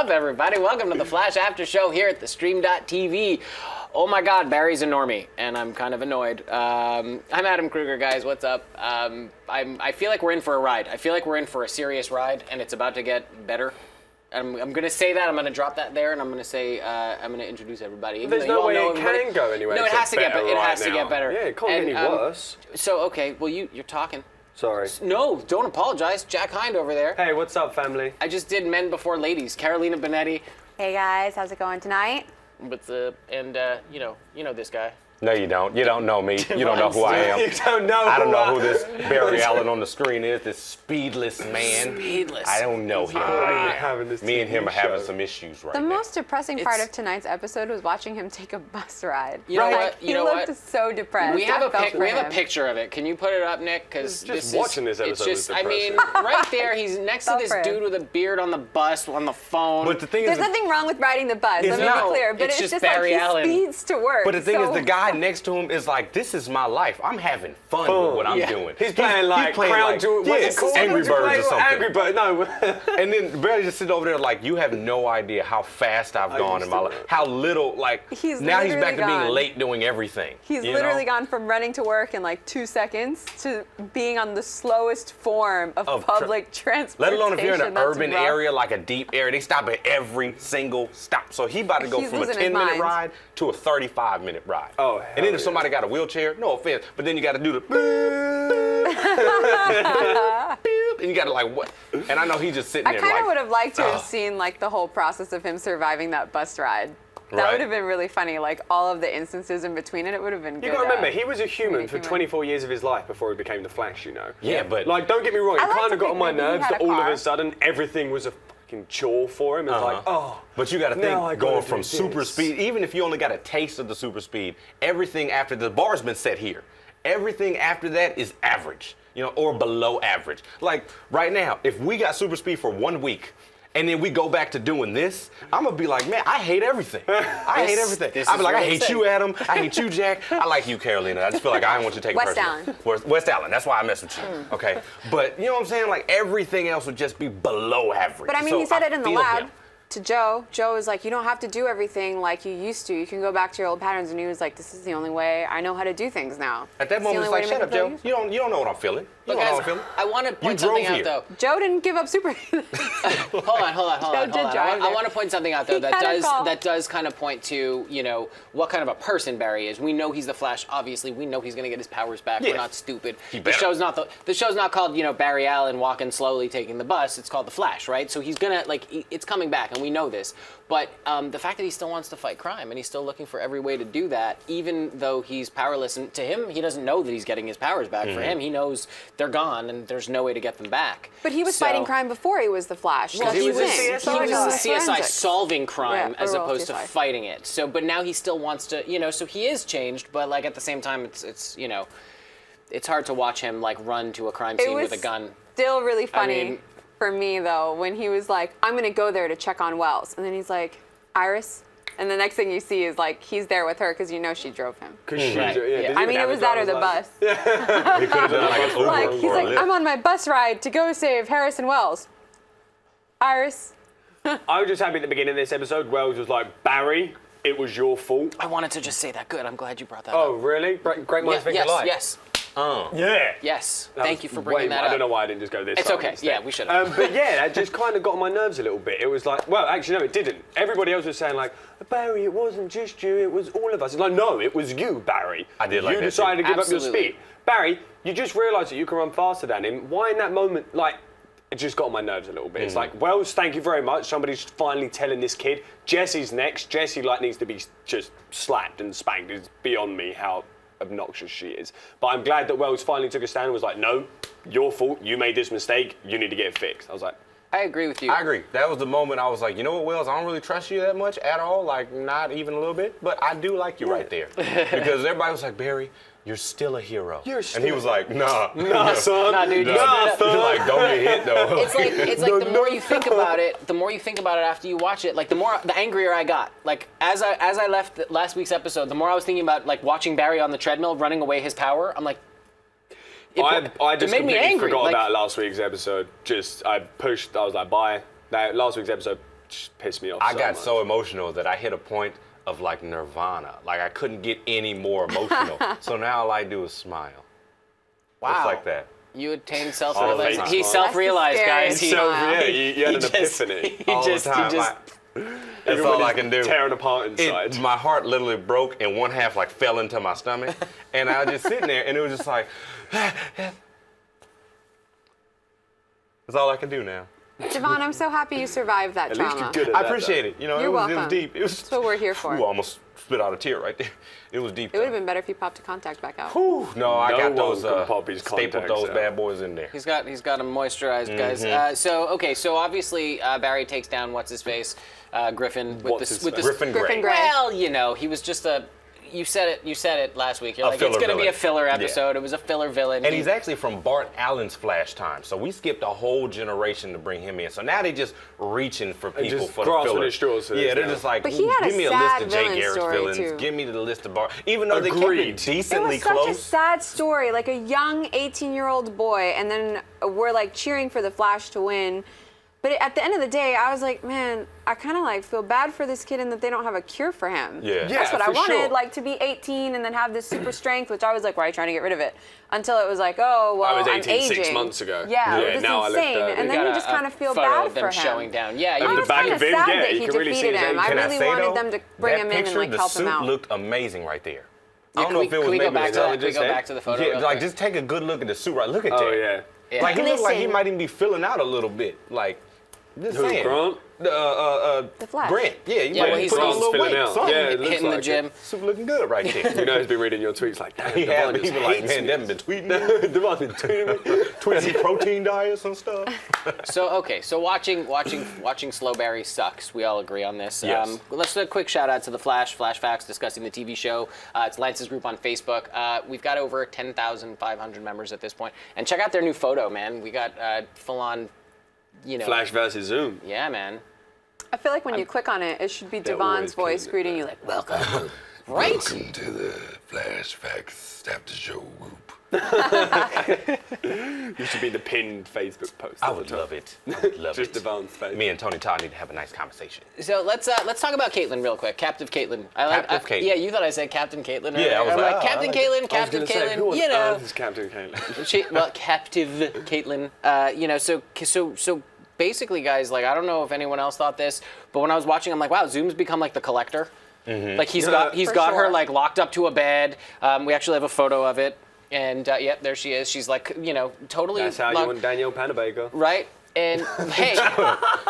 up, everybody? Welcome to the Flash After Show here at the Stream.tv. Oh my God, Barry's a normie, and I'm kind of annoyed. I'm Adam Kruger, guys. What's up? I feel like we're in for a ride. I feel like we're in for a serious ride, and it's about to get better. I'm going to say that. I'm going to drop that there, and I'm going to say I'm going to introduce everybody. Even There's no way it can go anywhere. No, it has to get better. It has to get better. Yeah, it can't get any worse. So okay, well you're talking. Sorry. No, don't apologize. Jack Hind over there. Hey, what's up, family? I just did Men Before Ladies. Carolina Bonetti. Hey guys, how's it going tonight? What's up? And you know this guy. No, you don't. You don't know me. You don't know who I am. You don't know. I don't know who this Barry Allen on the screen is. This speedless man. Speedless. I don't know him. Me and him are having some issues right The now. most depressing part of tonight's episode was watching him take a bus ride. You know what? He looked so depressed. We have I a picture of it. Can you put it up, Nick? Because Just watching this episode was I mean, depressing. right there, he's next to this Suffer. dude with a beard on the bus on the phone. But the thing There's is, nothing wrong with riding the bus. Let me not. be clear. But It's it's just just Barry like Allen. he speeds to work. but the thing is, so- the guy next to him is like, this is my life. I'm having fun with what I'm doing. He's playing like Crown Jewel. yeah, Angry Birds or something. Angry Birds, no. And then Barry just sitting over there like, you have no idea how fast I've gone in my life. How little, like, He's now he's back literally to being gone. late doing everything. He's you literally know? gone from running to work in like 2 seconds to being on the slowest form of public transportation. Let alone if you're in an That's urban rough. area, like a deep area, they stop at every single stop. So he about to go He's from a losing his 10-minute mind. ride to a 35-minute ride. Oh, and then hell if yeah. somebody got a wheelchair, no offense, but then you got to do the and you got to like what? And I know he's just sitting I there kind of like, would have liked to have seen like the whole process of him surviving that bus ride. That Right. would have been really funny. Like all of the instances in between it would have been good. You gotta remember, he was a human for human. 24 years of his life before he became the Flash, you know? Yeah, but Like, don't get me wrong, I it like kind to of got on think my maybe he nerves had that a all of car. a sudden everything was a fucking chore for him. It's like, oh. But you got to now I think, gotta going do from this. super speed, even if you only got a taste of the super speed, everything after the bar's been set here. Everything after that is average, you know, or below average. Like right now, if we got super speed for 1 week, and then we go back to doing this, I'm gonna be like, man, I hate everything. I hate everything. this I'll be is like, I what I'm hate you, Adam. I hate you, Jack. I like you, Carolina. I just feel like I don't want you to take it West personally. West Allen. That's why I mess with you. Okay. But you know what I'm saying? Like everything else would just be below average. But I mean, So he said it in the feel lab him. to Joe. Joe was like, you don't have to do everything like you used to. You can go back to your old patterns. And he was like, this is the only way I know how to do things now. At that It's the moment, only it's way like, to shut make up, it Joe. feel You don't know what I'm feeling. You Look, don't know guys, how I'm feeling. I want to point drove something out here. though. Joe didn't give up super. Hold on. did drive I it. want to point something out though He that had a call. does kind of point to, you know, what kind of a person Barry is. We know he's the Flash. Obviously, we know he's going to get his powers back. Yeah. We're not stupid. He The better. show's not called, you know, Barry Allen walking slowly taking the bus. It's called the Flash, right? So he's gonna it's coming back, and we know this. But the fact that he still wants to fight crime and he's still looking for every way to do that, even though he's powerless, and to him, he doesn't know that he's getting his powers back. For him, he knows they're gone and there's no way to get them back. But he was So- fighting crime before he was the Flash. Well, That's he the was a thing. CSI. He was a CSI forensics. solving crime Yeah, as overall opposed to CSI. fighting it. So, but now he still wants to, you know, so he is changed, but like at the same time, it's you know, it's hard to watch him like run to a crime It scene was with a gun. still really funny mean- for me though when he was like, I'm gonna go there to check on Wells, and then he's like, Iris. And the next thing you see is like he's there with her because you know she drove him. Because she, Right, yeah. does he I even mean, it have a was that or the driver's bus. license? He could have done like an Uber Like he's or a like, Lyft. I'm on my bus ride to go save Harrison Wells. Iris. I was just happy at the beginning of this episode, Wells was like, Barry, it was your fault. I wanted to just say that. Good. I'm glad you brought that Oh, up. really? Great minds think yes, alike. yes, Yeah. yes. That Thank was you for bringing way that more- up. I don't know why I didn't just go this It's far okay. instead. Yeah, we should have. But yeah, that just kind of got on my nerves a little bit. It was like, well, actually, no, it didn't. Everybody else was saying like, Barry, it wasn't just you, it was all of us. It's like, no, it was you, Barry. I did like You that decided too. to give up your Absolutely. speed. Barry, you just realised that you can run faster than him. Why in that moment, like, it just got on my nerves a little bit. It's like, Wells, thank you very much. Somebody's finally telling this kid. Jesse's next. Jessie, like, needs to be just slapped and spanked. It's beyond me how obnoxious she is. But I'm glad that Wells finally took a stand and was like, no, your fault. You made this mistake. You need to get it fixed. I was like, I agree with you. I agree. That was the moment I was like, you know what, Wells, I don't really trust you that much at all, like not even a little bit, but I do like you right there. Because everybody was like, Barry, you're still a hero. Still and he was like, nah. nah, son. Nah, dude, you Nah, straight up- son. Like, don't get hit though. It's like the more you think about it, after you watch it, like the angrier I got. Like as I left last week's episode, the more I was thinking about like watching Barry on the treadmill running away his power. I'm like, I it just made me completely angry. forgot Like, about last week's episode. I was like, bye. Last week's episode just pissed me off. I got much. so emotional that I hit a point of like nirvana. Like I couldn't get any more emotional. So now all I do is smile. Wow. Just like that. You attained All self-realization. the He time. self-realized, guys. That's the He, So Wow. yeah, you had an epiphany. All the time. That's all I can do. Tearing apart inside. My heart literally broke and one half like fell into my stomach. And I was just sitting there and it was just like, that's all I can do now. Devon, I'm so happy you survived that At least trauma. you're good at I that, appreciate though. it. You know, You're it was welcome. deep. It was, That's what we're here for. Ooh, I almost spit out a tear right there. It was deep. It would have been better if you popped a contact back out. Whew, no, I No got one those can pop his stapled contacts those out. bad boys in there. he's got them moisturized, guys. So obviously Barry takes down what's his face, Griffin with What's this his with face? this. Griffin Griffin Grey. Grey. Well, you know, he was just a. You said it last week. You're A like, it's filler going to be a villain. filler Yeah. episode. It was a filler villain. And he's actually from Bart Allen's Flash time, so we skipped a whole generation to bring him in. So now they just reaching for people just for the grasping filler. at straws for Yeah, this they're now. just like, But he had give a me a sad list of Jay villain Garrett's story, villains. too. Give me the list of Bart. Even though they kept Agreed. it It decently was such a close. sad story, like a young 18-year-old boy, and then we're like cheering for the Flash to win. But at the end of the day, I was like, man, I kind of like feel bad for this kid in that they don't have a cure for him. Yeah. That's what I for wanted, sure. like to be 18 and then have this super strength, which I was like, why are you trying to get rid of it? Until it was like, oh, well, I was I'm 18 aging. 6 months ago. Yeah, Yeah, it was now I looked insane. at it. And We then got you just kind of feel photo bad of for them him. showing down. Yeah, At I the was back kind of of him, sad yeah, that you he can really see defeated his him. age. I Can really say, wanted though, them to bring him in and picture, like the help him suit out. looked amazing right there. I Yeah, don't know if it was can we go maybe back the to that? Can we just go said? back to the photo? Yeah, real like quick? just take a good look at the suit. Right, look at Oh that. yeah. Yeah. Like he looked like he Glisten. might even be filling out a little bit. Like, just Who, saying. Grant? The Flash. Grant. Yeah, you Yeah, might well, be he's putting on a Grant's little weight. filling out. Something. Yeah, it looks hitting the like gym. it. Suit looking good right there. You know he's been reading your tweets like, damn, He Devon had just people like, hates man, me. Devon been tweeting. Devon been tweeting me. Tweeting protein diets and stuff. So watching Slow Barry sucks. We all agree on this. Yes. Let's do a quick shout out to the Flash Facts discussing the TV show. It's Lance's group on Facebook. We've got over 10,500 members at this point. And check out their new photo, man. We got full on, you know. Flash versus Zoom. Yeah, man. I feel like when you click on it, it should be They're Devon's always voice killing it, greeting you like, welcome. Right? Welcome to the Flash Facts After Show Whoop. You should be the pinned Facebook post. I at the would top. love it. I would love Just it. Devon's face. Me and Tony Todd need to have a nice conversation. So let's talk about Caitlyn real quick. Captive Caitlyn. Captive Caitlyn. Yeah, you thought I said Captain Caitlyn. Yeah, I was I'm like, like oh, I Captain like Caitlyn, I was Captive gonna say, who Caitlyn. on You know. earth is Captain Caitlyn? Captive Caitlyn. You know, so basically, guys, like I don't know if anyone else thought this, but when I was watching, I'm like, wow, Zoom's become like the collector. Like he's got For her sure. like locked up to a bed. We actually have a photo of it, and yep, there she is. She's like, you know, totally. That's how you locked- want Danielle Panabaker. right? And hey,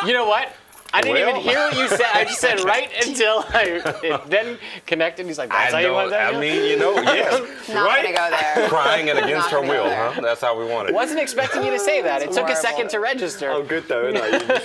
you know what? I didn't Well. even hear what you said. I just said right until it then connected. He's like, that's how you want that? I mean, you know, yeah. Not right? gonna go there. Crying and against her Not gonna go will, there. huh? That's how we want it. Wasn't expecting you to say that. It took a horrible. second to register. Oh, good though, isn't it?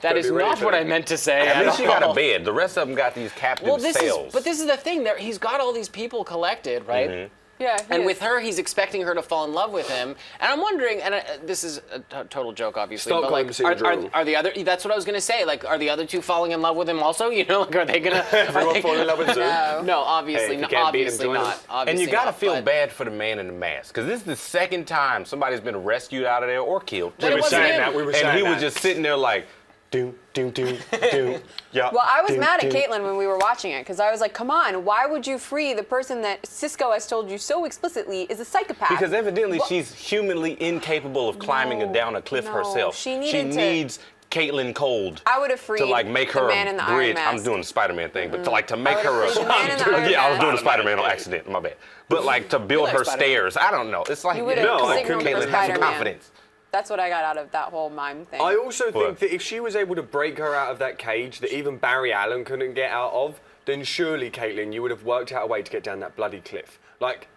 That Gotta is be ready not for what it. I meant to say. At at least she got all. a bed. The rest of them got these captive Well, this cells. is the thing. He's got all these people collected, right? Yeah. he And is. with her, he's expecting her to fall in love with him. And I'm wondering, and this is a total joke, obviously, but Stockholm like, syndrome. are the other? That's what I was gonna say. Like, are the other two falling in love with him also? You know, like, are they gonna? Everyone fall in love with Zoom. No. No, obviously, Hey, if you not. can't beat him, Obviously join him. not. Obviously And you gotta not, feel but- bad for the man in the mask, because this is the second time somebody's been rescued out of there or killed. But it We were wasn't saying him. that. We were And saying he that. was just sitting there like, doom, doom, doom, doom. Yeah. Well, I was doom, mad at doom. Caitlyn when we were watching it because I was like, come on, why would you free the person that Cisco has told you so explicitly is a psychopath? Because evidently Well- she's humanly incapable of climbing No, down a cliff no, herself. she needed to- needs Caitlyn cold. I would have freed to like make the her man in the a Iron bridge. I'm Mask. doing the Spider-Man thing, but to like to make would've her a freed the man in the Iron yeah, I was Mask. doing the Spider-Man on accident. My bad. But like to build like her Spider-Man. stairs. I don't know. It's like You would've No, I signaled couldn't- for Caitlyn, have some Spider-Man. confidence. That's what I got out of that whole mime thing. I also What? think that if she was able to break her out of that cage that even Barry Allen couldn't get out of, then surely, Caitlyn, you would have worked out a way to get down that bloody cliff. Like,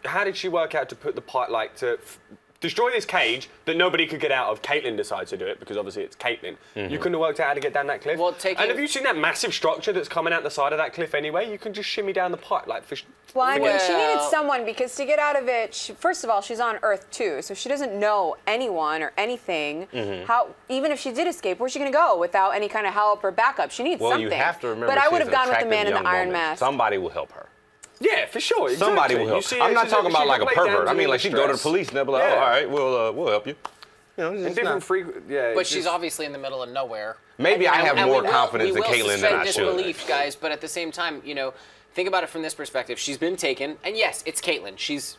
how did she work out to put the pipe, like, to destroy this cage that nobody could get out of? Caitlyn decides to do it because obviously it's Caitlyn. You couldn't have worked out how to get down that cliff. Well, taking- And have you seen that massive structure that's coming out the side of that cliff anyway? You can just shimmy down the pipe like fish. Well, I mean, she needed Well- someone because to get out of it, first of all, she's on Earth too, so she doesn't know anyone or anything. How, even if she did escape, where's she gonna go without any kind of help or backup? She needs Well, something. you have to remember But I she's would have an gone with the attractive man in the young Iron woman. Mask. Somebody will help her. Yeah, for sure. Exactly. Somebody will You help. see I'm her, not she's talking about she like a can play pervert. I damsel mean, in like she'd go to the distress. police and they'll be like, Yeah. oh, all right, we'll help you. You know, And it's different not- frequencies. Yeah. But it's she's just- obviously in the middle of nowhere. Maybe I have And more we will- confidence we in will Caitlyn than I suspend should. disbelief, guys, but at the same time, think about it from this perspective. She's been taken, and yes, it's Caitlyn. She's,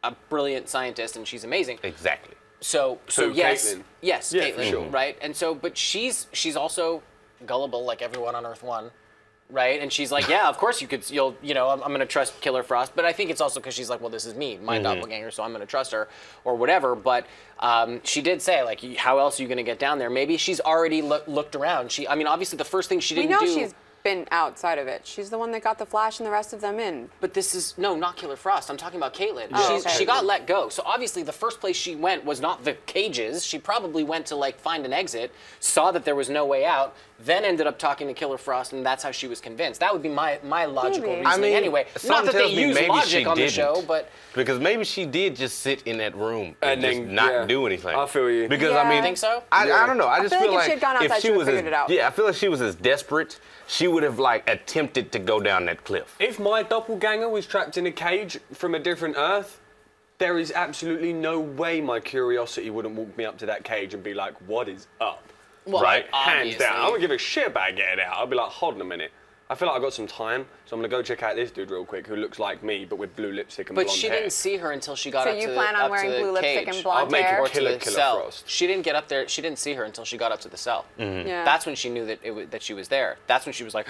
a brilliant scientist, and she's amazing. Exactly. So Who, yes, Caitlyn? yes, Yeah, Caitlyn, for sure. right? And so, but she's also gullible, like everyone on Earth One, right? And she's like, yeah, of course I'm gonna trust Killer Frost, but I think it's also because she's like, well, this is me, my doppelganger, so I'm gonna trust her, or whatever. But she did say, like, how else are you gonna get down there? Maybe she's already looked around. Obviously, the first thing she We didn't know do. she's been outside of it. She's the one that got the Flash and the rest of them in. But this is not Killer Frost. I'm talking about Caitlyn. Oh, okay. She got let go. So obviously the first place she went was not the cages. She probably went to like find an exit, saw that there was no way out, then ended up talking to Killer Frost, and that's how she was convinced. That would be my logical Maybe. reasoning anyway. Not something that they tells me use maybe logic she on the didn't. show, but Because maybe she did just sit in that room And and, just then, not yeah. do anything. I feel you. Because Yeah. I mean, Think so? I don't know. I just feel feel like if she had gone outside, if she she would've was figured it out. yeah, I feel like she was as desperate, she would have like attempted to go down that cliff. If my doppelganger was trapped in a cage from a different Earth, there is absolutely no way my curiosity wouldn't walk me up to that cage and be like, what is up? well, Right. Hands obviously. down. I wouldn't give a shit about getting out. I'd be like, hold on a minute. I feel like I've got some time, so I'm going to go check out this dude real quick who looks like me, but with blue lipstick and But blonde she hair. didn't see her until she got So up you to plan on up to wearing the blue lipstick cage. and blonde I'll make hair? it Or to Killer the cell. Frost. She didn't get up there. She didn't see her until she got up to the cell. Yeah. That's when she knew that she was there. That's when she was like,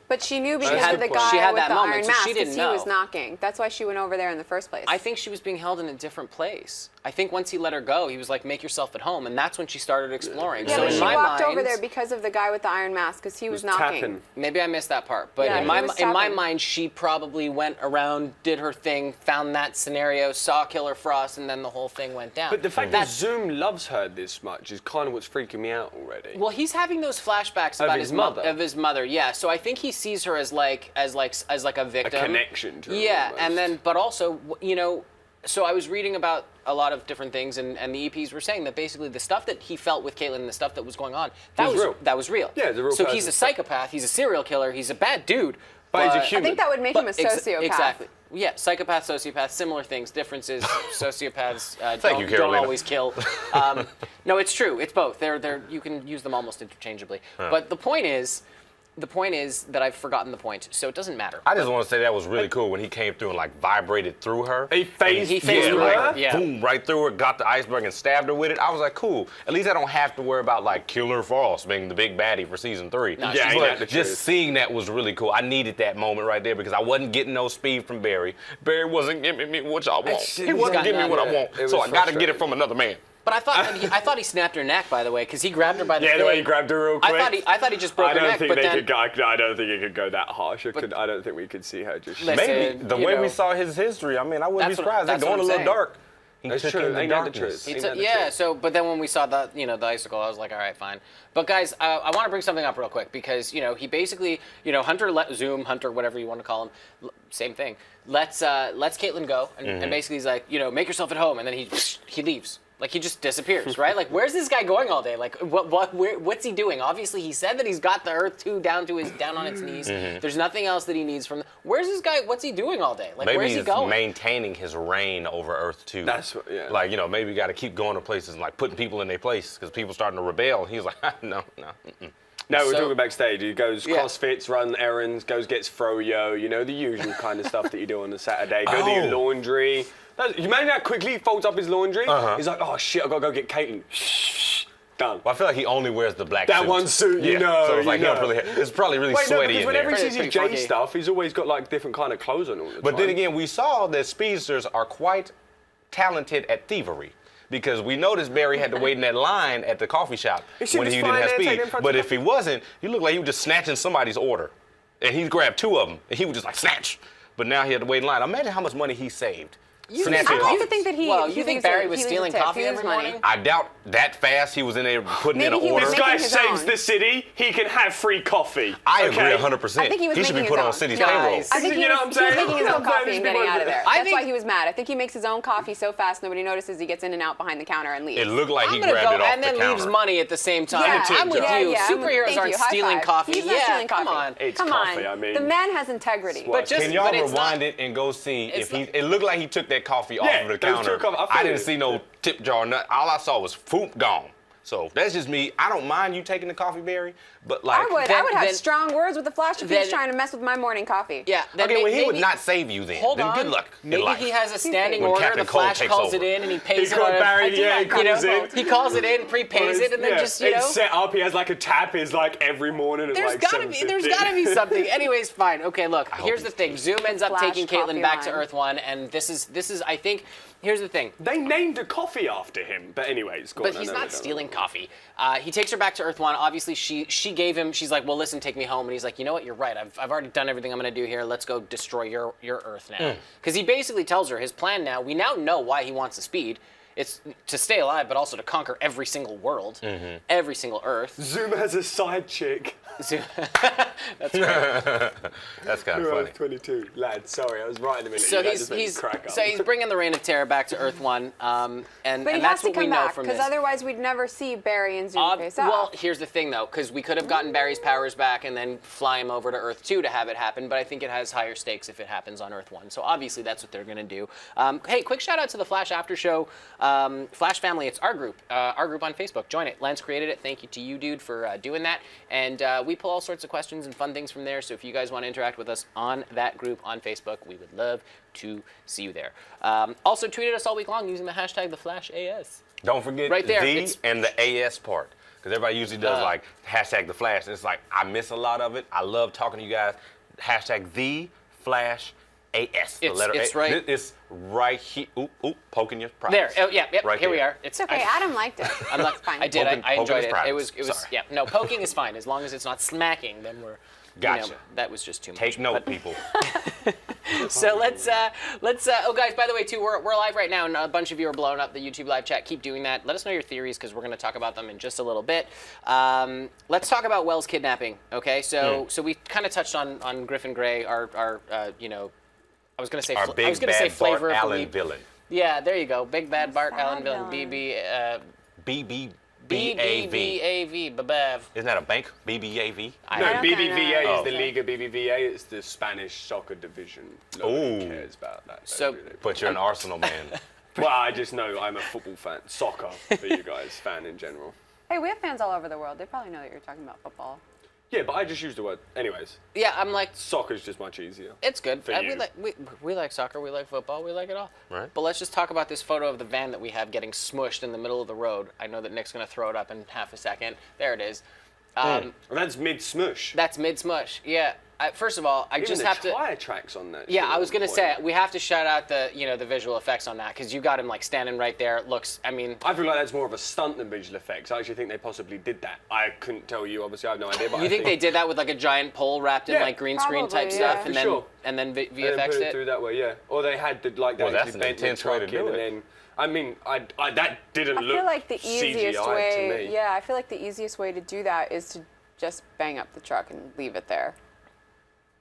But she knew because had- of the she guy had with that the moment, iron so mask, she didn't because he was know. knocking. That's why she went over there in the first place. I think she was being held in a different place. I think once he let her go, he was like, make yourself at home. And that's when she started exploring. yeah, so but in she my walked mind, over there because of the guy with the iron mask, because he was knocking. tapping. Maybe maybe I missed that part. But Yeah, in he my was in my tapping. mind, she probably went around, did her thing, found that scenario, saw Killer Frost, and then the whole thing went down. But the fact that Zoom loves her this much is kind of what's freaking me out already. Well, he's having those flashbacks about his mother. Of his mother, yeah. So I think he sees her as like a victim. connection to her, Yeah, almost. and then but also so I was reading about a lot of different things, and the EPs were saying that basically the stuff that he felt with Caitlyn and the stuff that was going on, that was real. That was real. Yeah, it's a real So he's person. a psychopath. He's a serial killer. He's a bad dude. But he's a human. I think that would make him a sociopath. Exactly. Yeah, psychopath, sociopath, similar things. Differences. Sociopaths Thank you, don't Carolina. always kill. No, it's true. It's both. They're you can use them almost interchangeably. But the point is that I've forgotten the point, so it doesn't matter. I just want to say that was really cool when he came through and like vibrated through her. He phased He phased through through her? her. Yeah. Boom, right through it, got the iceberg and stabbed her with it. I was like, cool. At least I don't have to worry about like Killer Frost being the big baddie for season 3. No, Yeah, she's ain't not. that the Just truth? seeing that was really cool. I needed that moment right there because I wasn't getting no speed from Barry. Barry wasn't giving me what I want. He wasn't got giving me what I none. want. It So was I got to get frustrating. it from another man. But I thought he snapped her neck, by the way, because he grabbed her by the Yeah, thing. the way he grabbed her real quick. I thought he just broke I her don't neck, think but they then could go. I don't think it could go that harsh. I don't think we could see her just. Listen, Maybe the you way know. we saw his history, I mean, I wouldn't be That's what- surprised. They're that's going what a I'm little saying. dark. He That's took true. in the Ain't that the darkness. truth? It's Ain't that the yeah. truth? So, but then when we saw the icicle, I was like, all right, fine. But guys, I want to bring something up real quick because he basically Hunter Hunter, whatever you want to call him, same thing. Lets Caitlyn go, and basically he's like, make yourself at home, and then he leaves. Like he just disappears, right? Like where's this guy going all day? Like what's he doing? Obviously he said that he's got the Earth 2 down on its knees. There's nothing else that he needs from. Where's this guy? What's he doing all day? Like Maybe where's he he's going? maintaining his reign over Earth too. That's what- yeah. Like maybe you got to keep going to places and like putting people in their place because people starting to rebel. He's like, no. Mm-mm. No, we're So- talking backstage. He goes Yeah. CrossFits, run errands, gets froyo, the usual kind of stuff that you do on a Saturday. Go do your laundry. You imagine how quickly he folds up his laundry? He's like, oh shit, I gotta go get Caitlyn. Shh, done. Well, I feel like he only wears the black That suit. one suit, yeah. So it's like you he don't know. really. It's probably really Wait, no, sweaty because in whenever there. he sees his Pretty J funky. stuff, he's always got like different kind of clothes on all the time. But then again, we saw that speedsters are quite talented at thievery. Because we noticed Barry had to wait in that line at the coffee shop He when was he fine didn't have there, taking speed. them from But the if he wasn't, he looked like he was just snatching somebody's order. And he grabbed 2 of them, and he was just like, snatch. But now he had to wait in line. Imagine how much money he saved. Snatching I like coffee. to think that he. Well, he you think leaves a- Barry he was leaves a stealing tip. coffee He leaves every money. morning? I doubt that fast he was in there putting Maybe in he an was order. this making guy his saves own. the city, he can have free coffee. I okay? agree 100%. I think he was should be making put his on own. city's Guys, payroll. I think You he know was, what I'm he was saying? making his own coffee and getting out of there. I That's think- why he was mad. I think he makes his own coffee so fast nobody notices. He gets in and out behind the counter and leaves. It looked like he I'm gonna grabbed go it off and the then counter. leaves money at the same time. Yeah, I'm with yeah, you. yeah. Superheroes Thank aren't you. High stealing five. coffee. He's not yeah, stealing come coffee. on. It's Come coffee, on. I mean. The man has integrity. But just- Can y'all but it's rewind not- it and go see if it's he? not- It looked like he took that coffee off Yeah, of the those two counter. coffee- I feel I didn't you. see no tip jar. All I saw was foop gone. So that's just me. I don't mind you taking the coffee berry, but like I would have then- strong words with the flash if he was then- trying to mess with my morning coffee. Yeah. Then okay, well, he would maybe- not save you then. Hold then on. good luck. in Maybe life. he has a standing When order. Captain The Cole Flash takes calls over. it in and he pays He it got on a, Barry, yeah, he calls in. He calls it in, prepays it, and then just it's set up. He has like a tap. Is like every morning at There's like gotta be something. Anyways, fine. Okay, look. Here's the thing. Zoom ends up Flash taking coffee Caitlyn back to line. Earth One, and this is I think. Here's the thing. They named a coffee after him, but anyways, go But on, he's I know not we don't stealing know. coffee. He takes her back to Earth One. Obviously, she gave him. She's like, well, listen, take me home. And he's like, you know what? You're right. I've already done everything I'm gonna do here. Let's go destroy your Earth now. Because he basically tells her his plan now. We now know why he wants the speed. It's to stay alive, but also to conquer every single world, every single Earth. Zoom has a side chick. That's right. That's kind of Who funny. else? 22. Lad, sorry, I was right in the middle. So of you. That he's just made me crack up. so he's bringing the Reign of Terror back to Earth One, and But he that's has to what we come know back, from because this. otherwise we'd never see Barry and Zoom face off. Well, here's the thing, though, because we could have gotten Barry's powers back and then fly him over to Earth 2 to have it happen, but I think it has higher stakes if it happens on Earth 1. So obviously that's what they're going to do. Hey, quick shout out to the Flash After Show Flash family. It's our group on Facebook. Join it. Lance created it. Thank you to you, dude, for doing that. And we pull all sorts of questions and fun things from there. So if you guys want to interact with us on that group on Facebook, we would love to see you there. Also, tweeted us all week long using the hashtag #TheFlashAS. Don't forget Right there, the it's- and the AS part. Because everybody usually does like hashtag the Flash. And it's like, I miss a lot of it. I love talking to you guys. Hashtag the Flash AS. The letter It's A. right- It's right here. Oop, poking your prize. There. Oh, yeah. Yep. Right here we there. are. it's okay. Adam liked it. I'm not, It's fine. I did. Poking- I enjoyed poking is it. private. It was. Sorry. Yeah. No, poking is fine as long as it's not smacking. Then we're. Gotcha. That was just too much. Take note, But- people. So let's. Oh, guys. By the way, too, we're live right now, and a bunch of you are blowing up the YouTube live chat. Keep doing that. Let us know your theories because we're going to talk about them in just a little bit. Let's talk about Wells kidnapping. Okay. So we kind of touched on Griffin Grey, our I was going to say. Our I big was going to say bad flavor Bart of the Allen week. villain. Yeah. There you go. Big bad Bart Bad Allen villain. villain. BBBAV. BBVAV. Babev. Isn't that a bank? BBAV? I No, don't BBVA know. is the Liga BBVA. It's the Spanish soccer division. Nobody Ooh. cares about that. So- do they? But you're an Arsenal man. Well, I just know I'm a football fan. Soccer, for you guys, fan in general. Hey, we have fans all over the world. They probably know that you're talking about football. Yeah, but I just use the word. Anyways, Yeah. I'm like. soccer's just much easier. It's good. For you. We like soccer. We like football. We like it all. Right. But let's just talk about this photo of the van that we have getting smushed in the middle of the road. I know that Nick's going to throw it up in half a second. There it is. Well, that's mid-smush. That's mid smush. Yeah. First of all, I Even just the have to. tire tracks on that. Yeah, shit I was on gonna point. say we have to shout out the the visual effects on that because you got him like standing right there. It looks. I mean. I feel like that's more of a stunt than visual effects. I actually think they possibly did that. I couldn't tell you. Obviously, I have no idea. But You I think they did that with like a giant pole wrapped in Yeah, like green screen type probably, stuff, yeah. and For then sure. and then And then VFX'd put it? through that way, yeah. Or they had the like they Well, that's actually an bent the intense way to truck do in it. and then. I mean, I that didn't I look feel like the easiest CGI way, to me. yeah, I feel like the easiest way to do that is to just bang up the truck and leave it there.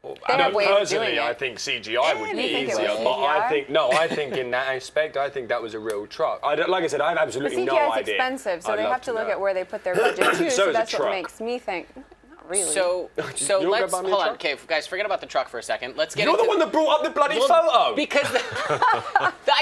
I They have know ways of personally, doing it. I think CGI would be You think it easier, was but I CGI? think in that aspect, I think that was a real truck. Like I said, I have The absolutely CGI no is idea. expensive, so I'd they love have to look know. at where they put their budget too. So So is a that's what truck. makes me think, not really. So You'll let's go buy me a hold on, truck? okay, guys. Forget about the truck for a second. Let's get You're into the one that brought up the bloody Well, photo. because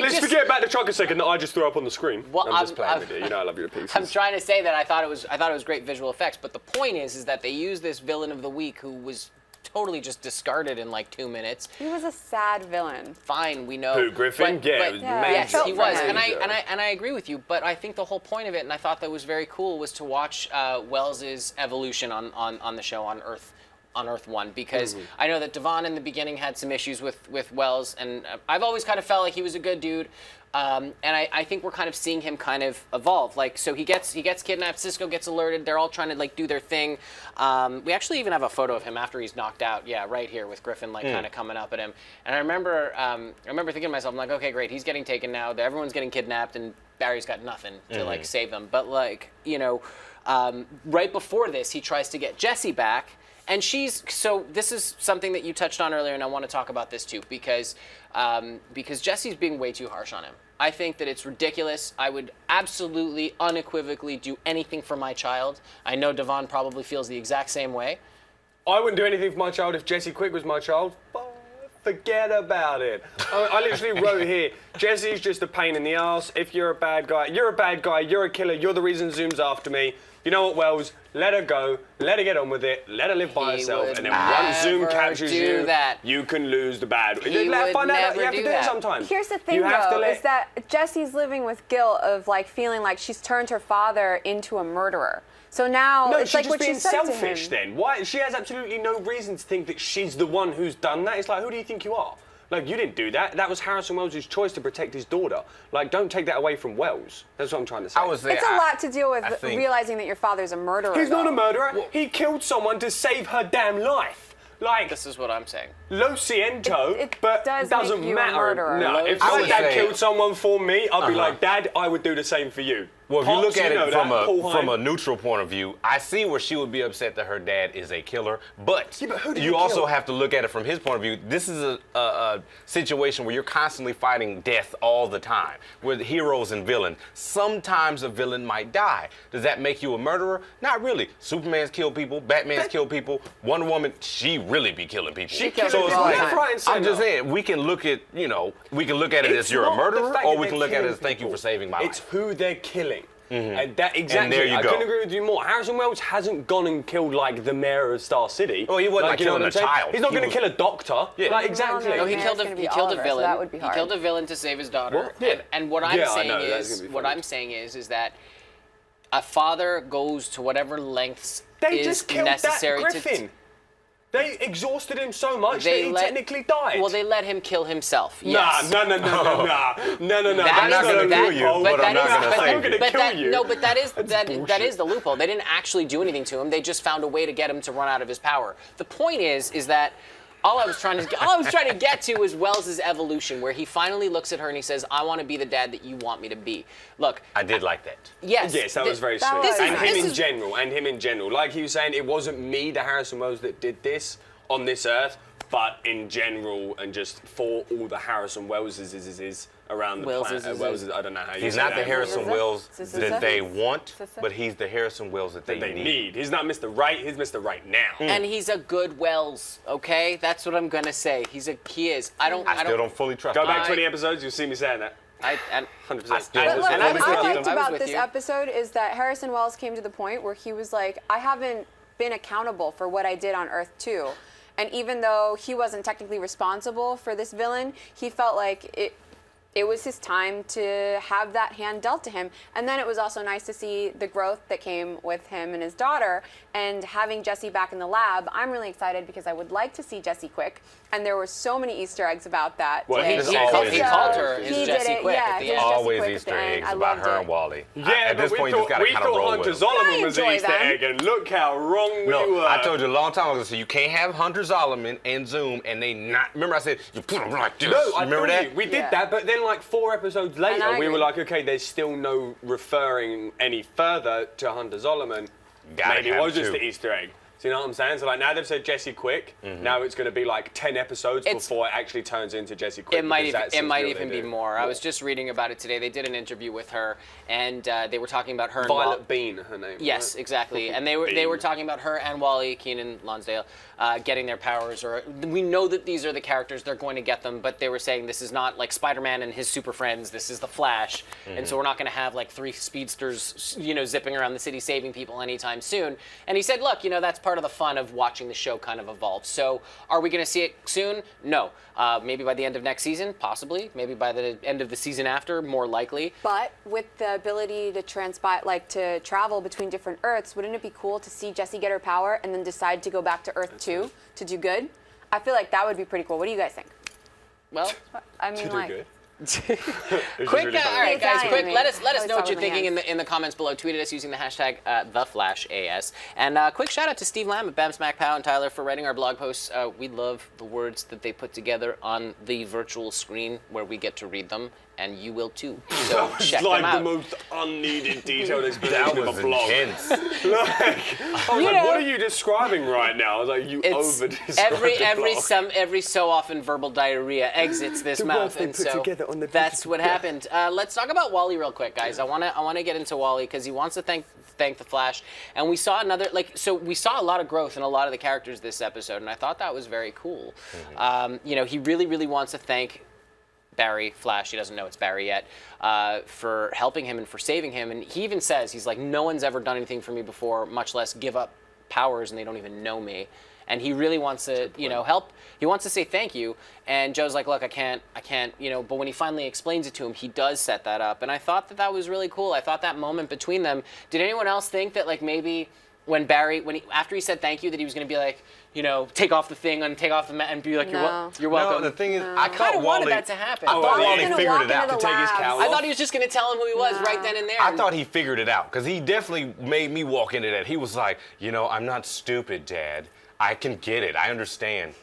Let's forget about the truck a second that I just threw up on the screen. Well, I'm just playing I'm- with you. You know I love you to pieces. I'm trying to say that I thought it was great visual effects, but the point is that they used this villain of the week who was totally just discarded in like 2 minutes. he was a sad villain. Fine, we know. Who, Griffin? But, Yeah, but- it was Yeah, major. yes, felt he for was, him. and I agree with you. But I think the whole point of it, and I thought that was very cool, was to watch Wells's evolution on the show on Earth 1, because I know that Devon in the beginning had some issues with Wells, and I've always kind of felt like he was a good dude. And I think we're kind of seeing him kind of evolve. Like, so he gets kidnapped. Cisco gets alerted. They're all trying to like do their thing. We actually even have a photo of him after he's knocked out. Yeah, right here with Griffin like kind of coming up at him. And I remember thinking to myself, I'm like, okay, great, he's getting taken now. Everyone's getting kidnapped, and Barry's got nothing to like save them. But like, right before this, he tries to get Jessie back. And so this is something that you touched on earlier, and I want to talk about this too, because Jessie's being way too harsh on him. I think that it's ridiculous. I would absolutely, unequivocally do anything for my child. I know Devon probably feels the exact same way. I wouldn't do anything for my child if Jessie Quick was my child. But Forget about it. I literally wrote here, Jesse's just a pain in the ass. If you're a bad guy, you're a bad guy, you're a killer, you're the reason Zoom's after me. You know what, Wells? Let her go, let her get on with it, let her live by herself, and then once Zoom captures you, you can lose the bad. Let her find out. You have to do it sometimes. Here's the thing, though, is that Jessie's living with guilt of like feeling like she's turned her father into a murderer. So now it's like what she said to him. She's being selfish then. Why? She has absolutely no reason to think that she's the one who's done that. It's like, who do you think you are? Like, you didn't do that. That was Harrison Wells' choice to protect his daughter. Like, don't take that away from Wells. That's what I'm trying to say. It's a lot to deal with realizing that your father's a murderer. He's not a murderer. He killed someone to save her damn life. Like, this is what I'm saying. Lo siento, but does doesn't make you matter. a murderer. No, if my dad killed someone for me, I'd be like, Dad, I would do the same for you. Well, if you look at it from a a neutral point of view, I see where she would be upset that her dad is a killer, but who did he you also kill? have to look at it from his point of view. This is a situation where you're constantly fighting death all the time, with heroes and villains. Sometimes a villain might die. Does that make you a murderer? Not really. Superman's killed people, Batman's killed people, Wonder Woman, she really be killing people. She kills so it's people all like, the time. I'm just saying, we can look at, we can look at it as you're a murderer, or we can look at it as thank you for saving my life. It's who they're killing. And that exactly. And there you I go. couldn't agree with you more. Harrison Wells hasn't gone and killed like the mayor of Star City. Oh, he wasn't like, you know killing what I'm a saying? child. He's not going to kill a doctor. Yeah. Like exactly. No, No, he Yeah, killed it's a gonna be he killed a Oliver, so villain. that would be He hard. killed a villain to save his daughter. What? Yeah. And what I'm Yeah, I saying know, that's is gonna be what funny. I'm saying is that a father goes to whatever lengths They is just killed necessary that Griffin. to. They exhausted him so much that he technically died. Well, they let him kill himself. Nah, Yes. no. That I'm not is- going to that- kill you, but I'm not going to save you. But that, you. no, but that is that bullshit. is the loophole. They didn't actually do anything to him. They just found a way to get him to run out of his power. The point is that all I was trying to get to is Wells' evolution, where he finally looks at her and he says, "I want to be the dad that you want me to be." Look, I did like that. yes, Yes, that was very that sweet. was- And this him in is- general. Like he was saying, it wasn't me, the Harrison Wells, that did this on this earth, but in general and just for all the Harrison Welleses around the planet. Welleses, I don't know how you He's say not that. the Harrison Wells Sister. that they want, Sister. but he's the Harrison Wells that they They need. need. He's not Mr. Right, he's Mr. Right now. and he's a good Wells. Okay, that's what I'm gonna say. He is. I Still don't fully trust Go him. back 20 episodes, you'll see me saying that. 100%. still- But look, And I what was I with you. liked I was about with this you. episode is that Harrison Wells came to the point where he was like, I haven't been accountable for what I did on Earth 2. And even though he wasn't technically responsible for this villain, he felt like it was his time to have that hand dealt to him. And then it was also nice to see the growth that came with him and his daughter, and having Jessie back in the lab. I'm really excited because I would like to see Jessie Quick. And there were so many Easter eggs about that. Well, today. he's he always called her his He did Jessie it, Quick yeah, at the his end. Jessie Always Quick at Easter the end. eggs I about loved her it. and Wally. Yeah, At this but point, you just got to we kind of thought roll Hunter with them. Zolomon I was the enjoy Easter them. egg, and look how wrong we No, were. I told you a long time ago, so you can't have Hunter Zolomon and Zoom and they not. Remember I said, you put them like this. No, You I remember feel that? you. We did Yeah. that, but then like 4 episodes later, I we were agree. like, okay, there's still no referring any further to Hunter Zolomon. Gotta Maybe it have was just two. the Easter egg. So you know what I'm saying? So like now they've said Jessie Quick. Now it's going to be like 10 episodes It's- before it actually turns into Jessie Quick. It might because even that seems to be what be they do. more. I was just reading about it today. They did an interview with her, and they were talking about her and Violet Bean, her name. Yes, right? exactly. And they were talking about her and Wally Keenan Lonsdale getting their powers. Or we know that these are the characters, they're going to get them, but they were saying this is not like Spider-Man and his super friends. This is the Flash, and so we're not going to have like 3 speedsters, zipping around the city saving people anytime soon. And he said, look, that's part of the fun of watching the show kind of evolve. So are we going to see it soon? No. Maybe by the end of next season, possibly. Maybe by the end of the season after, more likely. But with the ability to to travel between different Earths, wouldn't it be cool to see Jessie get her power and then decide to go back to Earth 2 to do good? I feel like that would be pretty cool. What do you guys think? Well, I mean, To do good. quick, really funny. all right, guys, Italian, quick. man. Let us Always know what talk you're with my thinking hands. in the comments below. Tweet at us using the hashtag #TheFlashAS. And quick shout out to Steve Lamb at Bam Smack Pow and Tyler for writing our blog posts. We love the words that they put together on the virtual screen where we get to read them. and you will too. So It's check like them out. the most unneeded detailed That explanation of was a blog. intense. I was like, what are you describing right now? I was like, you It's over-described the blog. every so often verbal diarrhea exits this The mouth, words they and put so together on the that's digital- what happened. Let's talk about Wally real quick, guys. I wanna get into Wally because he wants to thank the Flash, and we saw we saw a lot of growth in a lot of the characters this episode, and I thought that was very cool. He really wants to thank Barry, Flash, he doesn't know it's Barry yet, for helping him and for saving him. And he even says, he's like, no one's ever done anything for me before, much less give up powers and they don't even know me. And he really wants to, help. He wants to say thank you. And Joe's like, look, I can't, but when he finally explains it to him, he does set that up. And I thought that was really cool. I thought that moment between them, did anyone else think that like maybe when Barry, after he said thank you, that he was going to be like, take off the thing and take off the mat and be like, No. you're welcome. No, the thing is, I I thought wanted Wally. that to happen. I thought Wally's Wally gonna figured walk it out. into the take his labs. cowl I thought he was just going to tell him who he was right then and there. I thought he figured it out because he definitely made me walk into that. He was like, I'm not stupid, Dad. I can get it. I understand.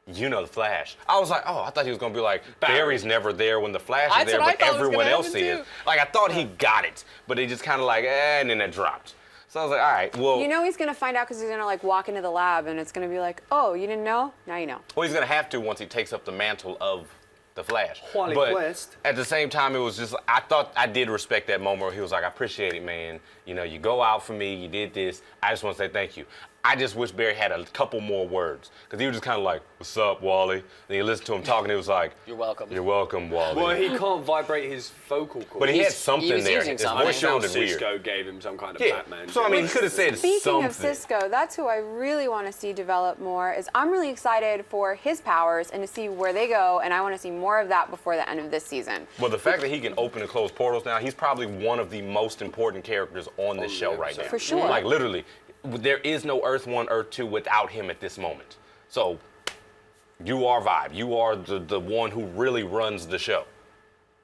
The Flash. I was like, I thought he was gonna be like, Barry's never there when the Flash is That's there, what I but thought was everyone gonna else happen, is. too. Like, I thought he got it, but he just kind of like, and then it dropped. So I was like, all right, well. He's gonna find out because he's gonna like walk into the lab and it's gonna be like, oh, you didn't know? Now you know. Well, he's gonna have to once he takes up the mantle of the Flash. Wally but West. at the same time, it was just, I thought I did respect that moment where he was like, I appreciate it, man. You go out for me, you did this. I just want to say thank you. I just wish Barry had a couple more words. Because he was just kind of like, what's up, Wally? And you listen to him talking, he was like, You're welcome. You're welcome, Wally. Well, he can't vibrate his vocal cords. But he had something he was there. using His something. voice sounded Cisco weird. gave him some kind of Yeah. Batman. So, I mean, he could have said Speaking something. of Cisco, that's who I really want to see develop more. Is I'm really excited for his powers and to see where they go, and I want to see more of that before the end of this season. Well, the fact that he can open and close portals now, he's probably one of the most important characters on this show right now. For sure. Like, literally, there is no Earth 1, Earth 2 without him at this moment. So, you are Vibe. You are the one who really runs the show.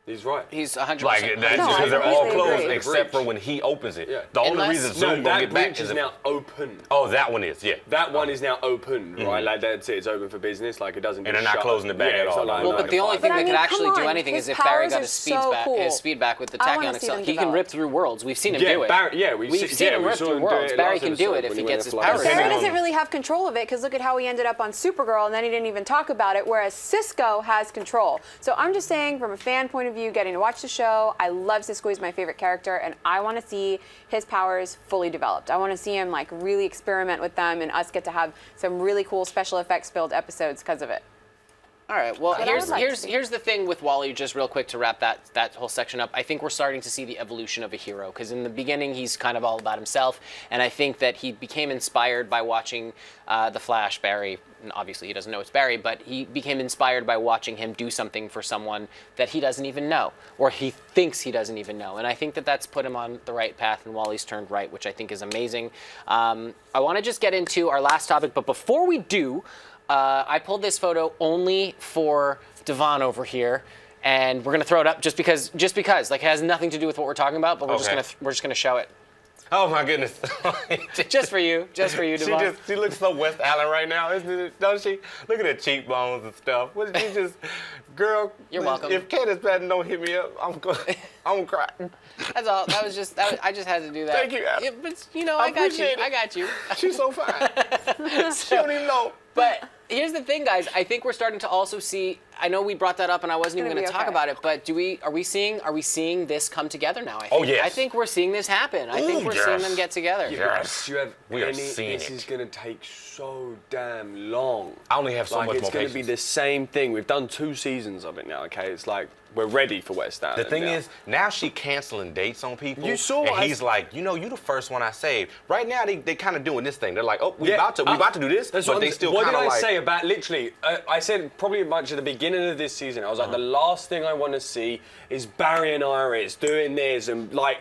He's right. He's 100%. Like, that's No, because I they're all completely closed agree. except for when he opens it. Yeah. The only Unless- reason Zoom No, gonna that get back bridge is is if- now open. Oh, that one is, yeah. That one is now open, right? Like that's it. It's open for business. Like it doesn't. And just they're not shut. closing it back Yeah, at it's all. not like Well, nine but to the only five. thing But I that mean, could actually come do on, anything his is if Barry powers got are his so cool. his speed back with the I tachyon wanna see them acceleration. He can develop. rip through worlds. We've seen him Yeah, do it. Barry- yeah, we've We've seen- seen yeah, him we rip saw through him do worlds. it Barry last can do episode it if when he he gets went his to fly. powers. Barry down. doesn't really have control of it because look at how he ended up on Supergirl and then he didn't even talk about it, whereas Cisco has control. So I'm just saying from a fan point of view, getting to watch the show, I love Cisco. He's my favorite character and I want to see his powers fully developed. I want to see him like really experiment with them and us get to have some really cool special effects filled episodes because of it. All right. Well, But I would like to see. here's the thing with Wally. Just real quick to wrap that whole section up. I think we're starting to see the evolution of a hero because in the beginning he's kind of all about himself, and I think that he became inspired by watching the Flash. Barry, and obviously he doesn't know it's Barry, but he became inspired by watching him do something for someone that he doesn't even know, or he thinks he doesn't even know. And I think that that's put him on the right path, and Wally's turned right, which I think is amazing. I want to just get into our last topic, but before we do. I pulled this photo only for Devon over here, and we're gonna throw it up just because like it has nothing to do with what we're talking about, but we're Okay. just gonna show it Oh my goodness. just for you, Devon. She looks so West Allen right now, isn't it? Don't she? Look at her cheekbones and stuff. What did you just, girl? You're welcome. If Candace Patton don't hit me up, I'm gonna cry. That's all. I just had to do that. Thank you, Adam. Yeah, but I got you. appreciate it. I got you. She's so fine. She don't even know. But here's the thing, guys. I think we're starting to also see. I know we brought that up, and I wasn't even gonna going to be talk okay. about it. But are we seeing this come together now? I think. Oh, yes. I think we're seeing this happen. I think Ooh, we're yes. seeing them get together. Yes. Do you have We are any? seeing This it. is going to take so damn long. I only have so like much it's more going to be patience. the same thing. We've done 2 seasons of it now. Okay, it's like we're ready for West Allen. The thing now. is, now she canceling dates on people. You saw and I- he's like, you the first one I saved. Right now, they kind of doing this thing. They're like, oh, we Yeah, about to do this, that's but what they I'm- still What kind did of I like. say about literally? I said probably much at the beginning of this season. I was like, the last thing I want to see is Barry and Iris doing this, and like.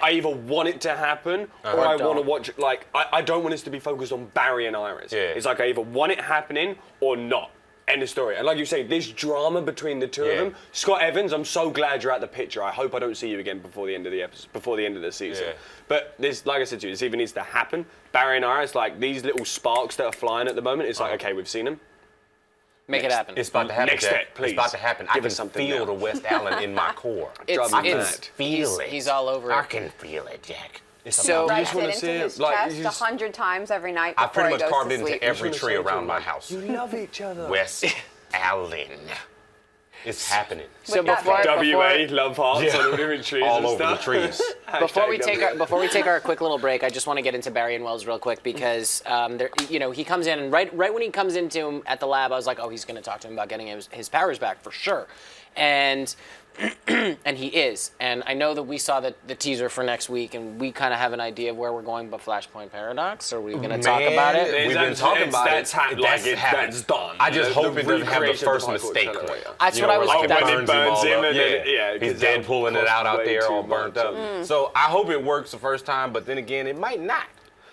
I either want it to happen or I want to watch. Like, I don't want us to be focused on Barry and Iris. Yeah. It's like I either want it happening or not. End of story. And like you say, this drama between the two Yeah. of them. Scott Evans, I'm so glad you're out the picture. I hope I don't see you again before the end of the episode, before the end of the season. Yeah. But this, like I said to you, this either needs to happen. Barry and Iris, like these little sparks that are flying at the moment. It's like, okay, we've seen them. Make it happen. It's about to happen. Next Jack. step, please. It's about to happen. I Give can us something feel now. the West Allen in my core. It's- Drive me it's- mad. Feel it. He's all over I it. can feel it, Jack. So Writes wanna it into see it, his like, chest you just- 100 times every night I before pretty he much goes carved to it into sleep. every tree around my house. You love each other. West Allen. It's happening. So With that before, face. WA, love hearts Yeah. on all different trees All and over the stuff. trees. before we Hashtag take our quick little break, I just want to get into Barry and Wells real quick because he comes in and right when he comes into him at the lab, I was like, oh, he's going to talk to him about getting his powers back for sure, and and he is. And I know that we saw the teaser for next week, and we kind of have an idea of where we're going. But Flashpoint Paradox, are we going to talk about it? We've been That's- talking about it. that's happened. Like, that's done. I just The hope it doesn't have the recreation first of the mistake. Parkour Accelerator. That's You what I know, was. like that's- when it burns him and then- yeah, he's 'cause that Deadpooling it out costs way there too all burnt much. up. So I hope it works the first time, but then again, it might not.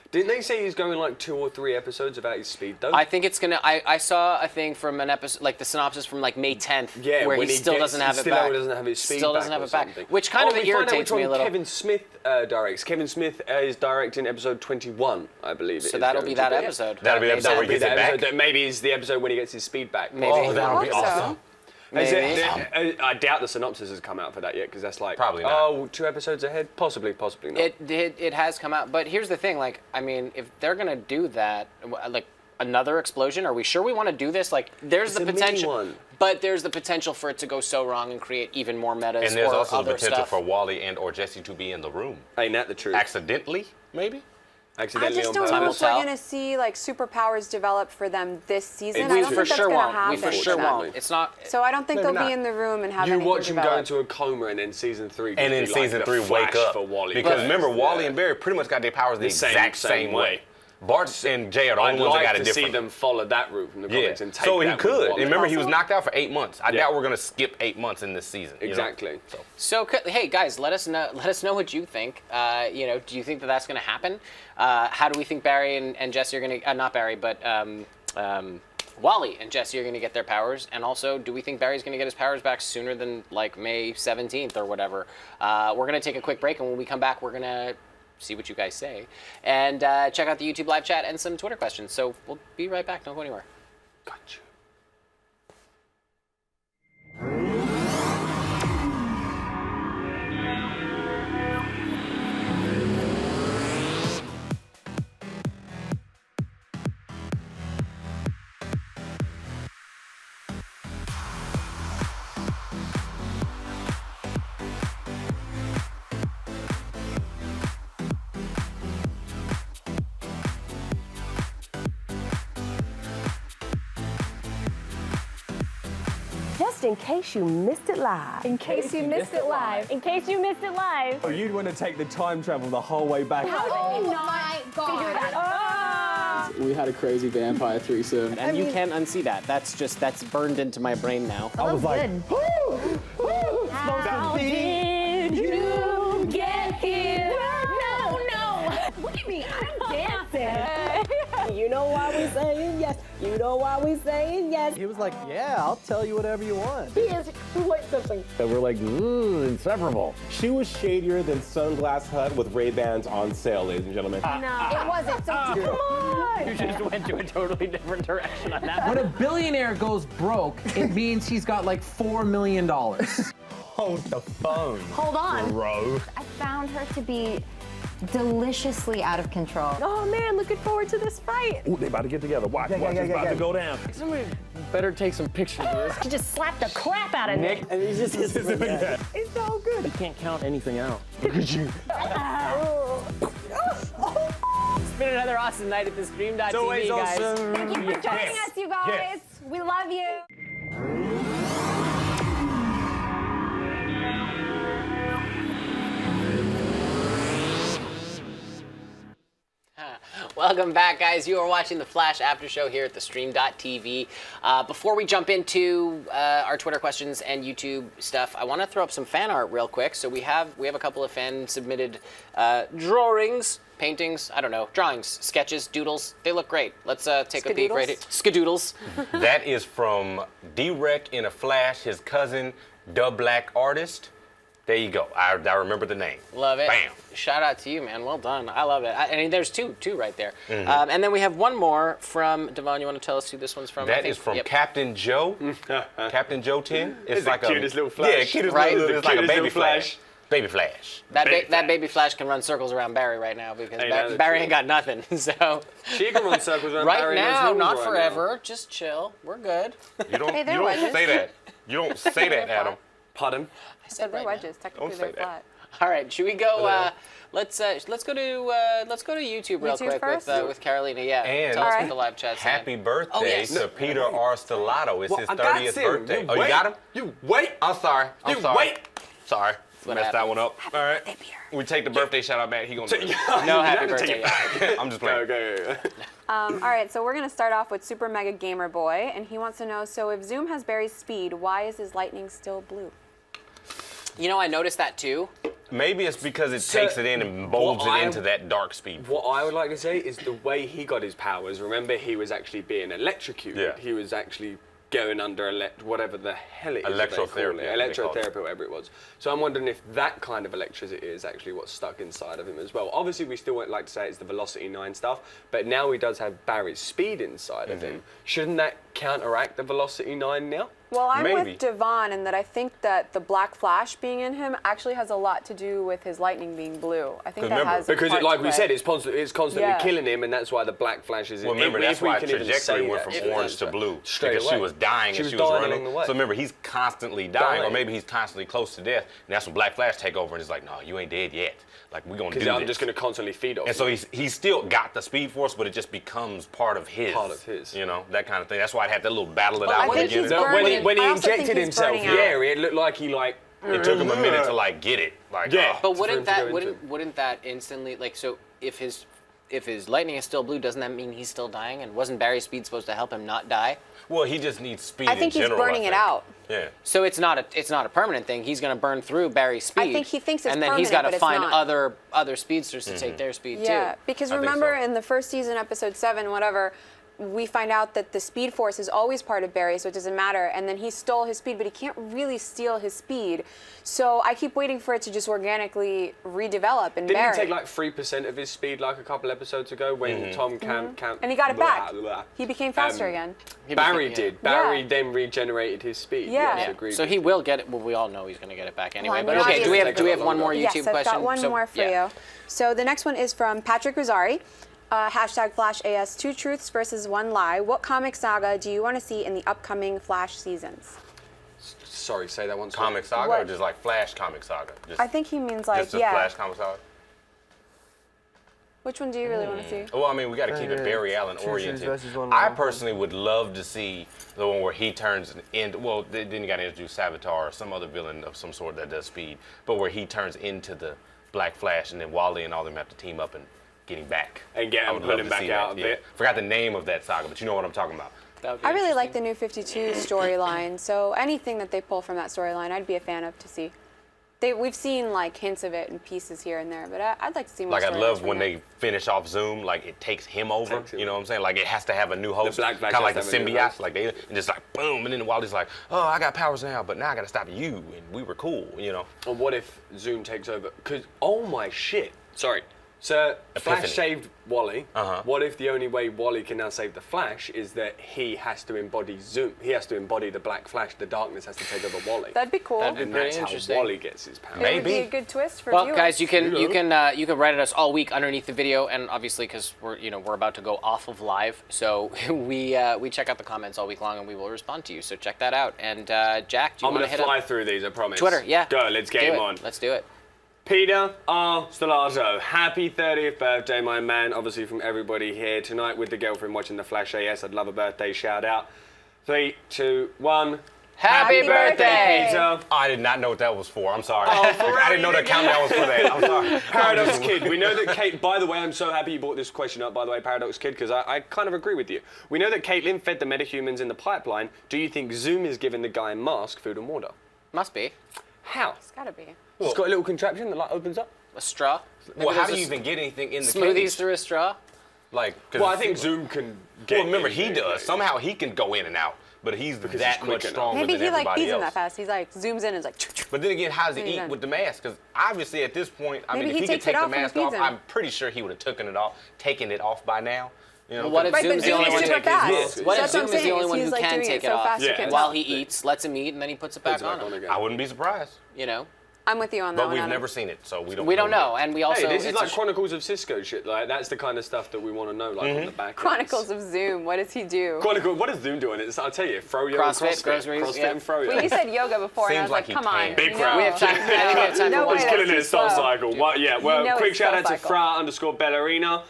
Didn't they say he's going like 2 or 3 episodes about his speed though? I think it's gonna. I saw a thing from an episode, like the synopsis from like May 10th, Yeah, where when he still doesn't have it still back. doesn't have his speed Still back doesn't have or it back, something. which kind of we find out irritates which me a one little. Kevin Smith directs. Kevin Smith is directing episode 21, I believe. So that'll be that episode. That'll be the May episode where he 10th. gets it back. That maybe is the episode when he gets his speed back. Maybe. Oh, that'll be I hope so. awesome. Is Maybe. I doubt the synopsis has come out for that yet because that's like Probably not. Oh, 2 episodes ahead, possibly not. It has come out, but here's the thing. Like, I mean, if they're gonna do that, like another explosion, are we sure we want to do this? Like, there's It's the a mini potential, one. but there's the potential for it to go so wrong and create even more metas And there's or also the other potential stuff. for Wally and or Jessie to be in the room. Ain't that the truth? Accidentally, maybe? I Accidentally just on don't purpose. know Time if will we're tell. going to see like superpowers develop for them this season. We I don't for think that's sure going to won't. happen. We for sure for them. won't. It's not. So I don't think Maybe they'll not. be in the room and have You anything watch him go develop. into a coma and then season 3 And in could be like season the 3, wake Flash up. for Wally. Because West. remember, Wally Yeah. and Barry pretty much got their powers the exact same way. Bart and Jay are the I'd only ones that like got it to different. see them follow that route from the Yeah, comics and take so he that with could. And Wally. remember, he was Possible. knocked out for 8 months. I Yeah. doubt we're gonna skip 8 months in this season. you know? Exactly. So, hey guys, let us know what you think. Do you think that that's going to happen? How do we think Barry and Jessie are going to? Not Barry, but Wally and Jessie are going to get their powers. And also, do we think Barry's going to get his powers back sooner than like May 17th or whatever? We're going to take a quick break, and when we come back, we're going to see what you guys say and check out the YouTube live chat and some Twitter questions. So we'll be right back. Don't go anywhere. Gotcha. Just in case you missed it live. In case you missed it live. In case you missed it live. Oh, you'd want to take the time travel the whole way back. How did you not figure that out? We had a crazy vampire threesome. And you can't unsee that. That's burned into my brain now. I was like, How did you get here? No. Look at me. I'm dancing. You know why we saying yes. You know why we saying yes. he was like, yeah, I'll tell you whatever you want. He is quite something. And we're like, inseparable. She was shadier than Sunglass Hut with Ray-Bans on sale, ladies and gentlemen. It wasn't. So come on. You just went to a totally different direction on that. When a billionaire goes broke, it means he's got like $4 million. Hold the phone, Hold on. bro. I found her to be deliciously out of control. Oh man, looking forward to this fight. Ooh, they about to get together. Watch, it's about to go down. Somebody better take some pictures of this. She just slapped the crap out of Nick. And he's just it's all good. You can't count anything out. Look at you. It's been another awesome night at the Stream.tv, always guys. awesome. Thank you for joining us, you guys. We love you. Welcome back, guys. You are watching the Flash After Show here at the Stream.tv. Before we jump into our Twitter questions and YouTube stuff, I want to throw up some fan art real quick. So we have a couple of fan submitted drawings, paintings, I don't know, drawings, sketches, doodles. They look great. Let's take a peek right here. Skadoodles. That is from D-Rec in a Flash, his cousin, the Black Artist. There you go. I remember the name. Love it. Bam. Shout out to you, man. Well done. I love it. There's two right there. And then we have one more from Devon. You want to tell us who this one's from? That is from Captain Joe. Captain Joe 10. It's the cutest little Flash. Yeah, cutest Right? little. It's like a Cutest baby little Flash. Flash. Baby Flash. That baby Flash can run circles around Barry right now because that's Barry true. ain't got nothing. So She can run circles around right Barry in now, those not rooms right forever. Just chill. We're good. You don't, Hey, you they're don't wedges. say that. You don't say that, Adam. now. Pardon? I said They're right now. wedges. Technically, Don't they're say that. flat. All right, should we go? Let's go to YouTube real YouTube quick first? with Carolina. Yeah, And tell us Alright. what the live chat's saying. Happy birthday Oh, yes. to Peter Arstellato. It's his I got 30th him. birthday. You Oh, you wait. got him? You wait. I'm sorry. I'm You sorry. wait. Sorry. what Messed that happens. one up. All right. We take the birthday shout out back. He gonna do it. No You happy have to birthday. take it back. I'm just playing. Go. All right, so we're gonna start off with Super Mega Gamer Boy, and he wants to know, so if Zoom has Barry's speed, why is his lightning still blue? You know, I noticed that too. Maybe it's because it takes it in and molds it into that dark speed. What I would like to say is the way he got his powers. Remember, he was actually being electrocuted. Yeah. He was actually going under whatever the hell it is. that they call Electrotherapy, it. I think they call it. Electrotherapy, whatever it was. So I'm wondering if that kind of electricity is actually what's stuck inside of him as well. Obviously, we still won't like to say it's the Velocity 9 stuff, but now he does have Barry's speed inside of him. Shouldn't that counteract the Velocity 9 now? Well, I'm Maybe. with Devon in that I think that the Black Flash being in him actually has a lot to do with his lightning being blue. I think that Remember, has a Because, part like to we it. said, it's constantly Yeah. killing him, and that's why the Black Flash is in. Well, remember, that's if we why can even trajectory say went that, from if orange to that's blue. straight Because away. she was dying She and was she was dying running. along the way. So remember, he's constantly dying, or Dying. maybe he's constantly close to death. And that's when Black Flash take over and is like, no, you ain't dead yet. Like, we're going to do Because this. I'm just going to constantly feed off. And so him. he's still got the Speed Force, but it just becomes part of his. Part of his. You know, that kind of thing. That's why I had that little battle it Well, out I with think the he's beginning. No, burning. when he I also think injected he's himself, burning out. yeah, it looked like he like. It took him a minute to like get it. Like, Yeah. But for him to go into. wouldn't that instantly, like, so if his lightning is still blue, doesn't that mean he's still dying? And wasn't Barry's speed supposed to help him not die? well, he just needs speed I think in he's general. burning I it think. out. Yeah. So it's not a permanent thing. He's going to burn through Barry's speed. I think he thinks it's and then he's permanent, got but to it's find not. other speedsters to take their speed Yeah, too. because I think remember so. in the first season, episode 7, whatever, we find out that the Speed Force is always part of Barry, so it doesn't matter. And then he stole his speed, but he can't really steal his speed. So I keep waiting for it to just organically redevelop in Didn't Barry. he take like 3% of his speed like a couple episodes ago when Tom can't. And he got it back. Blah, blah. He became faster again. Barry did. Barry Yeah. then regenerated his speed. Yeah. Yes, Yeah. agreed. So he will get it. Well, we all know he's going to get it back anyway. I But mean, okay, do we have obviously. one more YouTube Yes, I've question? got one So- more for yeah. you. So the next one is from Patrick Rosari. Hashtag Flash AS, 2 truths versus 1 lie. What comic saga do you want to see in the upcoming Flash seasons? Sorry, say that once. Comic Saga What? or just like Flash Comic Saga? Just, I think he means like, just the yeah. Flash Comic Saga? Which one do you really want to see? Well, I mean, we got to keep it Barry Allen oriented. I personally would love to see the one where he turns into, well, then you got to introduce Savitar or some other villain of some sort that does speed, but where he turns into the Black Flash and then Wally and all them have to team up and get him back. And get I him, would pull love him to back see out that, of yeah. it. Forgot the name of that saga, but you know what I'm talking about. That would be I really like the interesting. New 52 storyline, so anything that they pull from that storyline, I'd be a fan of to see. We've seen like hints of it and pieces here and there, but I'd like to see more. Like, I storylines love from when that. they finish off Zoom, like it takes him over. Takes him. You know what I'm saying? Like it has to have a new host, Black Flash kind of like the has to have a new symbiote. host. Like they and just like boom, and then Wally's like, oh, I got powers now, but now I got to stop you, and we were cool. You know? Or what if Zoom takes over? Because, oh my shit. Sorry. So, Flash Epiphany. saved Wally. Uh-huh. What if the only way Wally can now save the Flash is that he has to embody Zoom? He has to embody the Black Flash. The darkness has to take over Wally. That'd be cool. That'd be and pretty that's how interesting. Wally gets his power. It would be Maybe. a good twist for Well, viewers. guys, you can write at us all week underneath the video, and obviously because we're about to go off of live, so we check out the comments all week long, and we will respond to you. So check that out. And Jack, do you I'm want going to to hit fly up through these, I promise. Twitter? Yeah, Go, let's do get him it. on. Let's do it. Peter R. Stellato, happy 30th birthday, my man. Obviously from everybody here tonight with the girlfriend watching the Flash AS. I'd love a birthday shout out. 3, 2, 1. Happy birthday! Peter. I did not know what that was for. I'm sorry. I didn't know the countdown was for that. I'm sorry. Paradox Kid, we know that Kate, by the way, I'm so happy you brought this question up, by the way, Paradox Kid, because I kind of agree with you. We know that Caitlyn fed the metahumans in the pipeline. Do you think Zoom is giving the guy in mask food and water? Must be How? It's gotta be. It's got a little contraption that like opens up. a straw. Well, how do there's you a even get anything in the smoothies cage? through a straw? Like, 'cause Well, I think Zoom can get Well, remember he anything, does. right? Somehow he can go in and out. but he's Because that he's quick much enough. stronger Maybe than he like everybody feeds him else. that fast. He's like zooms in and is like. But then again, how does he He's eat done. with the mask? Because obviously at this point, I Maybe mean, he if he could takes take it the off when he mask feeds off, him. I'm pretty sure he would have taken it off by now. You know, Well, what if Right, but Zoom's the only he's one super taking fast. his Yeah. What if That's what I'm Zoom is the saying, only is one he's, who like, can doing take it it so off fast he can while tell. he eats, lets him eat, and then he puts it back on him? again. I wouldn't be surprised. You know? I'm with you on that But one. we've Adam. never seen it, so we don't. We don't know, and we also. Hey, this is it's a like Chronicles of Cisco shit. Like that's the kind of stuff that we want to know, like on the back. end. Chronicles of Zoom. What does he do? Chronicle. What does Zoom do in it? I'll tell you, froyo CrossFit, and groceries, CrossFit yeah. and froyo. Well, you said yoga before, and I Seems was like like, he come can. on. Big no. crowd. We have time. I think we have time No for way, one. He's that's killing it too at Soul slow. Cycle. Well, yeah. You Well, know quick it's shout Soul out to Cycle. Fra_ballerina.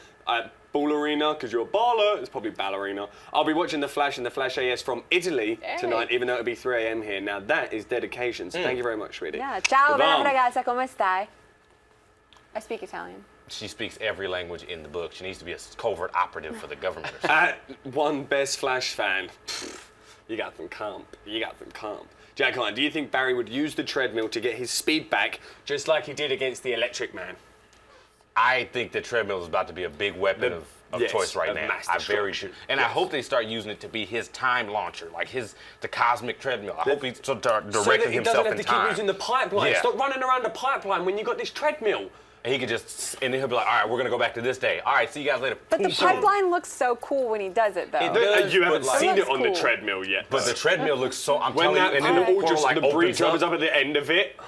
Ballerina, because you're a baller. It's probably ballerina. I'll be watching The Flash and The Flash AS from Italy tonight, even though it'll be 3 a.m. here. Now that is dedication. So thank you very much, sweetie. Yeah. Ciao, Devon. bella ragazza, come stai? I speak Italian. She speaks every language in the book. She needs to be a covert operative for the government or something. At one best Flash fan. You got them comp. You got them comp. Jack Hind, do you think Barry would use the treadmill to get his speed back, just like he did against the Electric Man? I think the treadmill is about to be a big weapon of yes, choice right of now. mass I very destruction. sure, and I hope they start using it to be his time launcher, like the cosmic treadmill. I hope he's directing So that he himself doesn't have in to time. keep using the pipeline. Yeah. Stop running around the pipeline when you got this treadmill. And he could and then he'll be like, all right, we're gonna go back to this day. All right, see you guys later. But the Boom, boom. pipeline looks so cool when he does it, though. You haven't but like- seen It it looks on the cool. treadmill yet. But the treadmill looks so. I'm when telling that you, and then the portal portal like the breach opens opens up. up at the end of it.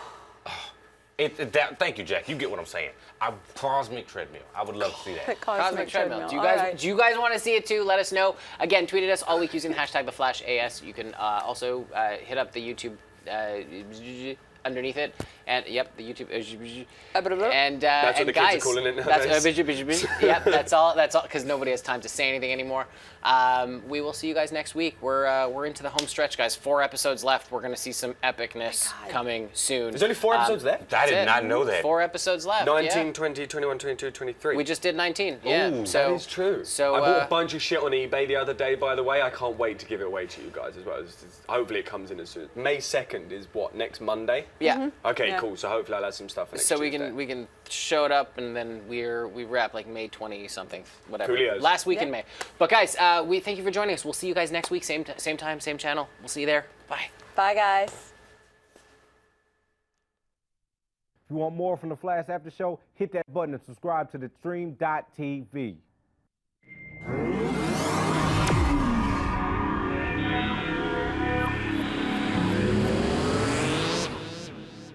Thank you, Jack. You get what I'm saying. A cosmic treadmill. I would love to see The that. Cosmic treadmill. Do you All guys right. do you guys want to see it too? Let us know. Again, tweet at us all week using hashtag #TheFlashAS. You can also hit up the YouTube underneath it, and yep, the YouTube. And That's what the kids guys, are calling it that's nowadays. yep, that's all. That's all because nobody has time to say anything anymore. We will see you guys next week. We're into the home stretch, guys. 4 episodes left. We're gonna see some epicness coming soon. There's only 4 episodes left? I did That's it. not know that. 4 episodes left. 19, yeah. 20, 21, 22, 23. We just did 19. Yeah. Ooh, so that is true. So I bought a bunch of shit on eBay the other day, by the way. I can't wait to give it away to you guys as well. Hopefully it comes in as soon. May 2nd is what, next Monday? yeah. Okay, Yeah. cool. So hopefully I'll have some stuff for next So Tuesday. we can show it up and then we wrap like May 20 something, whatever. Coolios. Last week in Yeah. May. But guys, we thank you for joining us. We'll see you guys next week, same time, same channel. We'll see you there. Bye. Bye, guys. If you want more from the Flash After Show, hit that button and subscribe to the stream.tv.